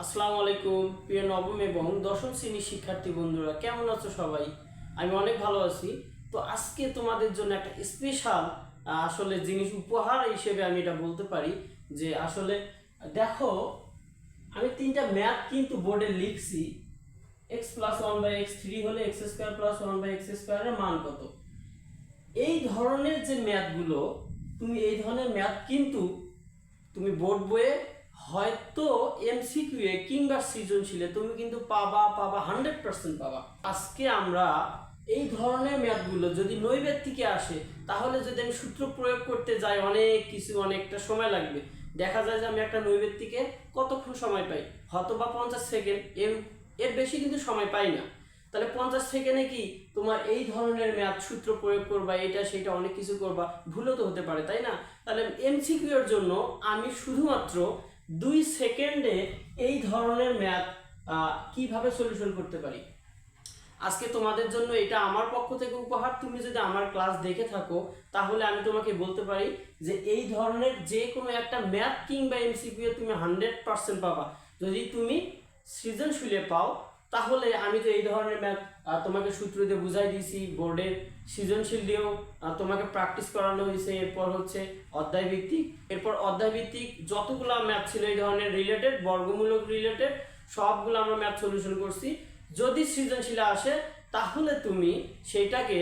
আসসালামু আলাইকুম প্রিয় নবম এবং দশম শ্রেণীর শিক্ষার্থী বন্ধুরা, কেমন আছো সবাই? আমি অনেক ভালো আছি। তো আজকে তোমাদের জন্য একটা স্পেশাল আসলে জিনিস উপহার হিসেবে আমি এটা বলতে পারি যে আসলে দেখো, আমি তিনটা ম্যাথ কিন্তু বোর্ডে লিখছি। X plus one by x three হলে x square plus one by x স্কোয়ারের মান কত? এই ধরনের যে ম্যাথগুলো, তুমি এই ধরনের ম্যাথ কিন্তু তুমি বোর্ড বইয়ে হয়তো এমসিকিউ এ কিংবা সৃজনশীলে তুমি কিন্তু পাবা 100% পাবা। আজকে আমরা এই ধরনের ম্যাথগুলো যদি নৈবেদ্যিকে আসে, তাহলে যদি আমি সূত্র প্রয়োগ করতে যাই অনেকটা সময় লাগবে। দেখা যায় যে আমি একটা নৈবেদ্যিকে কতক্ষণ সময় পাই, হয়তো বা 50 সেকেন্ড, এর বেশি কিন্তু সময় পাই না। তাহলে 50 সেকেন্ডে কি তোমার এই ধরনের ম্যাথ সূত্র প্রয়োগ করবা, এটা সেটা অনেক কিছু করবা, ভুলও তো হতে পারে, তাই না? তাহলে এমসিকিউ এর জন্য আমি শুধুমাত্র 2 সেকেন্ডে এই ধরনের ম্যাথ কিভাবে সলিউশন করতে পারি, আজকে তোমাদের জন্য এটা আমার পক্ষ থেকে উপহার। তুমি যদি আমার ক্লাস দেখে থাকো, তাহলে আমি তোমাকে বলতে পারি যে এই ধরনের যে কোনো একটা ম্যাথ কিংবা এমসিকিউ তুমি 100% পাবা। যদি তুমি সৃজনশীলে পাও, তাহলে আমি তো এই ধরনের ম্যাথ তোমাকে সূত্র দিয়ে বুঝাই দিয়েছি, বোর্ডের সৃজনশীল দিয়েও তোমাকে প্র্যাকটিস করানো হয়েছে। এরপর হচ্ছে অধ্যায় ভিত্তিক, এরপর অধ্যায় ভিত্তিক যতগুলো ম্যাথ ছিল এই ধরনের রিলেটেড, বর্গমূলক রিলেটেড, সবগুলো আমরা ম্যাথ সলিউশন করছি। যদি সৃজনশীল আসে, তাহলে তুমি সেইটাকে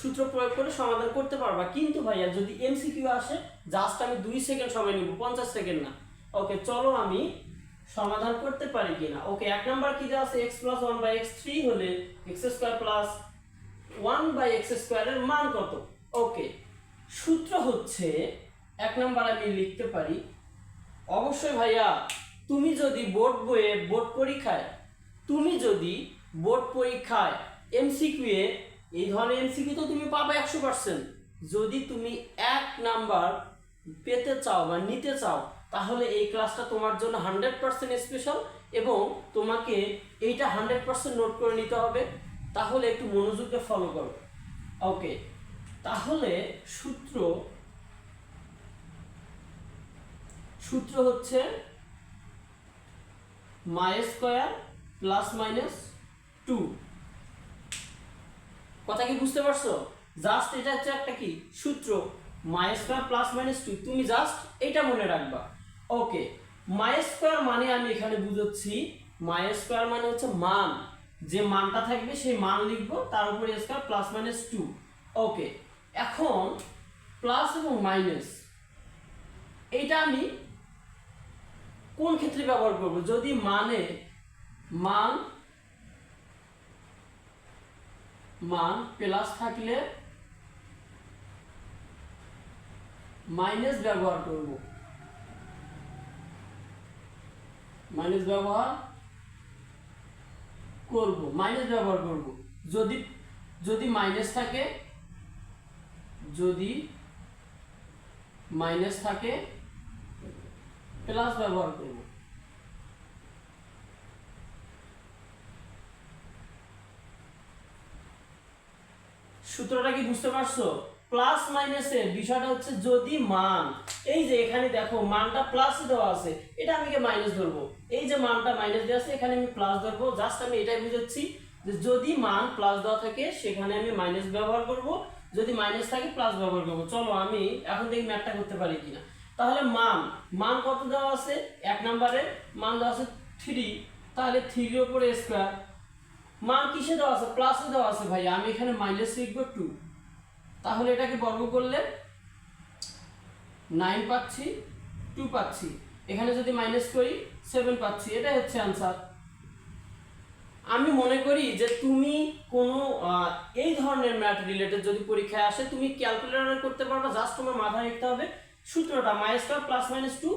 সূত্র প্রয়োগ করে সমাধান করতে পারবা। কিন্তু ভাইয়া যদি এমসিকিউ আসে, জাস্ট আমি 2 সেকেন্ড সময় নিব, 50 সেকেন্ড না। ওকে, চলো আমি সমাধান করতে পারি কিনা। ওকে, 1 নাম্বার কি দেওয়া আছে? X plus one by x three হলে x square plus one by x স্কোয়ারের মান কত? ওকে, সূত্র হচ্ছে 1 নাম্বার আমি লিখতে পারি। অবশ্যই ভাইয়া, তুমি যদি বোর্ড পরীক্ষায় এমসিকিউ এ এই ধরনের এমসিকিউ তো তুমি পাবে 100%। যদি তুমি 1 নাম্বার পেতে চাও বা নিতে চাও, তাহলে এই ক্লাসটা তোমার জন্য 100% স্পেশাল এবং তোমাকে এইটা 100% নোট করে নিতে হবে। তাহলে একটু মনোযোগ দিয়ে ফলো করো। ওকে, তাহলে সূত্র হচ্ছে মাই স্কোয়ার প্লাস মাইনাস 2। কথা কি বুঝতে পারছো? জাস্ট এটা হচ্ছে একটা কি সূত্র, মাই স্কোয়ার প্লাস মাইনাস 2, তুমি জাস্ট এটা মনে রাখবা। ওকে, মাই স্কোয়ার মানে আমি এখানে বুঝাচ্ছি, মাই স্কোয়ার মানে হচ্ছে মান, যে মানটা থাকবে সেই মান লিখবো, তার উপরে স্কোয়ার প্লাস মাইনাস 2। ওকে, এখন প্লাস এবং মাইনাস এইটা আমি কোন ক্ষেত্রে ব্যবহার করব? যদি মান প্লাস থাকলে মাইনাস ব্যবহার করব, মাইনাস ব্যবহার করব। যদি মাইনাস থাকে প্লাস ব্যবহার করব। সূত্রটা কি বুঝতে পারছো? প্লাস মাইনাসের বিষয়টা হচ্ছে যদি মান, এই যে এখানে দেখো মানটা প্লাস দেওয়া আছে, এটা আমি মাইনাস ধরবো। এই যে মানটা মাইনাস দেওয়া আছে, এখানে আমি প্লাস ধরবো। জাস্ট আমি এটাই বুঝাচ্ছি যে যদি মান প্লাস দেওয়া থাকে, সেখানে আমি মাইনাস ব্যবহার করব, যদি মাইনাস থাকে প্লাস ব্যবহার করব। চলো আমি এখন দেখি ম্যাথটা করতে পারি কিনা। তাহলে মান কত দেওয়া আছে? 1 নাম্বারে মান দেওয়া আছে 3, তাহলে 3 এর উপরে স্কয়ার। মান কিসে দেওয়া আছে? প্লাসে দেওয়া আছে ভাই, আমি এখানে মাইনাস লিখবো 2। তাহলে এটাকে বর্গ করলে 9 পাচ্ছি, 2 পাচ্ছি, এখানে যদি মাইনাস করি 7 পাচ্ছি। এটাই হচ্ছে आंसर। আমি মনে করি যে তুমি কোনো এই ধরনের ম্যাথ রিলেটেড যদি পরীক্ষায় আসে, তুমি ক্যালকুলেটর করতে পারবে। জাস্ট তোমার মাথায় রাখতে হবে সূত্রটা মাই স্কয়ার প্লাস মাইনাস 2।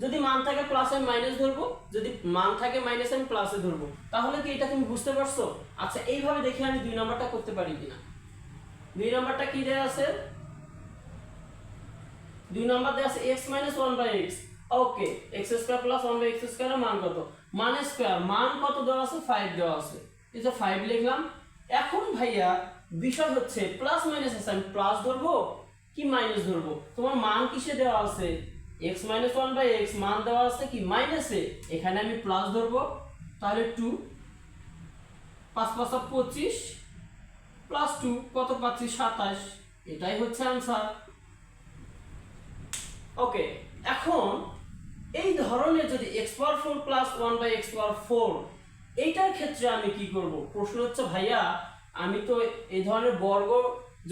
যদি মান থাকে প্লাস আমি মাইনাস ধরবো, যদি মান থাকে মাইনাস আমি প্লাসে ধরবো। তাহলে কি এটা তুমি বুঝতে পারছো? আচ্ছা, এইভাবে দেখে আমি 2 নাম্বারটা করতে পারি কিনা। 2 নাম্বারটা কি দেয়া আছে? 2 নাম্বার দেয়া আছে x - 1/x। ওকে, x স্কয়ার প্লাস 1/x স্কয়ারের মান কত? মান স্কয়ার, মান কত দেওয়া আছে? 5 দেওয়া আছে। এই যে 5 লিখলাম। এখন ভাইয়া বিষয় হচ্ছে প্লাস মাইনাস আছে, আমি প্লাস ধরবো কি মাইনাস ধরবো? তোমার মান কিসে দেওয়া আছে? x minus one by x মান দেওয়া আছে কি মাইনাসে, এখানে আমি প্লাস ধরবো, তাহলে 2 5 5 25 প্লাস 2 কত পাচ্ছি 27, এটাই হচ্ছে आंसर। ওকে, এখন এই ধরনের যদি x power 4 plus 1 by x power 4, এইটার ক্ষেত্রে আমি কি করব? প্রশ্ন হচ্ছে ভাইয়া আমি তো এই ধরনের বর্গ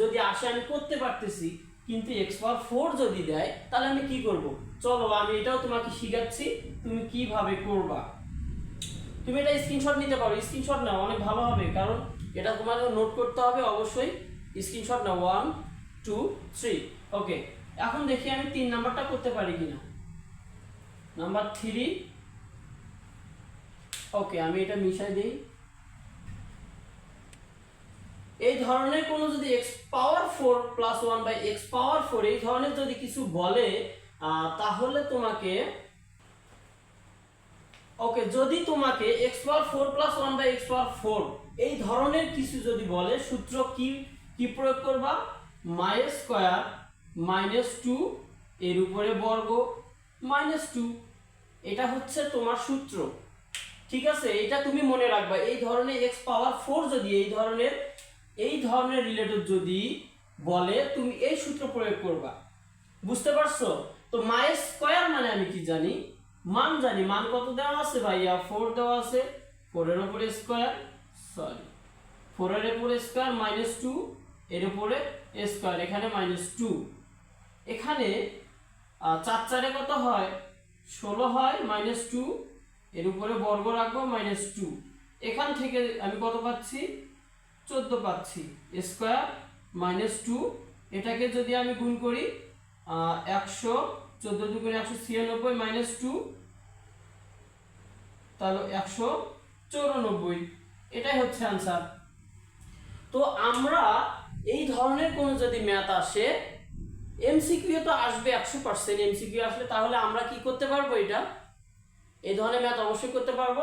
যদি আসে আমি করতে পারতেছি, কিন্তু x পাওয়ার 4 যদি দেয় তাহলে আমি কি করব? চলো আমি এটাও তোমাকে শিখাচ্ছি তুমি কিভাবে করবা। তুমি এটা স্ক্রিনশট নিতে পারো, স্ক্রিনশট নাও, অনেক ভালো হবে, কারণ এটা তোমাকে নোট করতে হবে অবশ্যই। স্ক্রিনশট নাও 1 2 3। ওকে, এখন দেখি আমি 3 নাম্বারটা করতে পারি কিনা। নাম্বার 3। ওকে, আমি এটা মিশাই দেই। এই ধরনের কোনো যদি x power 4 plus 1 by x power 4 এই ধরনের যদি কিছু বলে, তাহলে তোমাকে ওকে, যদি তোমাকে x power 4 plus 1 by x power 4 এই ধরনের কিছু যদি বলে, সূত্র কি কি প্রয়োগ করবা? মাই স্কয়ার মাইনাস 2 এর উপরে বর্গ মাইনাস 2, এটা হচ্ছে তোমার সূত্র। ঠিক আছে, এটা তুমি মনে রাখবা। এই ধরনের x পাওয়ার 4 যদি এই ধরনের রিলেটেড যদি বলে, তুমি এই সূত্র প্রয়োগ করবা। বুঝতে পারছো? তো মাই স্কয়ার মানে আমি কি জানি? মান জানি। মান কত দেওয়া আছে ভাইয়া? 4 দেওয়া আছে, 4 এর উপরে স্কয়ার, সরি 4 এর উপরে স্কয়ার মাইনাস 2 এর উপরে স্কয়ার, এখানে মাইনাস 2, এখানে 4 4 এ কত হয়? 16 হয়, মাইনাস 2 এর উপরে বর্গ রাখবো মাইনাস 2, এখান থেকে আমি কত পাচ্ছি? 14 পাচ্ছি, স্কয়ার মাইনাস 2, এটাকে যদি আমি গুণ করি 100, 14 দুগুণে 196 মাইনাস 2, তাহলে 194, এটাই হচ্ছে आंसर। তো আমরা এই ধরনের কোন যদি ম্যাথ আসে, এমসিকিউ তো আসবে 100%, এমসিকিউ আসলে তাহলে আমরা কি করতে পারবো? এটা এই ধরনের ম্যাথ অবশ্যই করতে পারবো।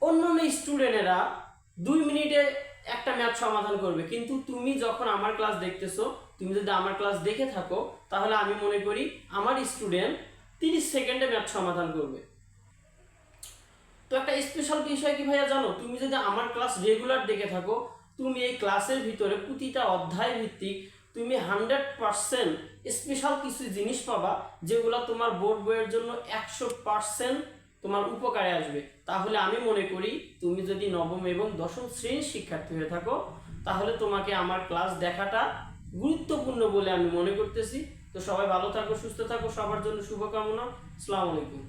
অন্যান্য স্টুডেন্টেরা 2 মিনিটে একটা ম্যাথ সমাধান করবে, কিন্তু তুমি যখন আমার ক্লাস দেখতেছো, তুমি যদি আমার ক্লাস দেখে থাকো, তাহলে আমি মনে করি আমার স্টুডেন্ট 30 সেকেন্ডে ম্যাথ সমাধান করবে। তো একটা স্পেশাল বিষয় কি ভাইয়া জানো? তুমি যদি আমার ক্লাস রেগুলার দেখে থাকো, তুমি এই ক্লাসের ভিতরে প্রতিটা অধ্যায় ভিত্তিক তুমি 100% স্পেশাল কিছু জিনিস পাবা, যেগুলো তোমার বোর্ড বইয়ের জন্য 100% তোমার উপকারে আসবে। তাহলে আমি মনে করি তুমি যদি নবম এবং দশম শ্রেণীর শিক্ষার্থী হয়ে থাকো, তাহলে তোমাকে আমার ক্লাস দেখাটা গুরুত্বপূর্ণ বলে আমি মনে করতেছি। তো সবাই ভালো থাকো, সুস্থ থাকো, সবার জন্য শুভকামনা। আসসালামু আলাইকুম।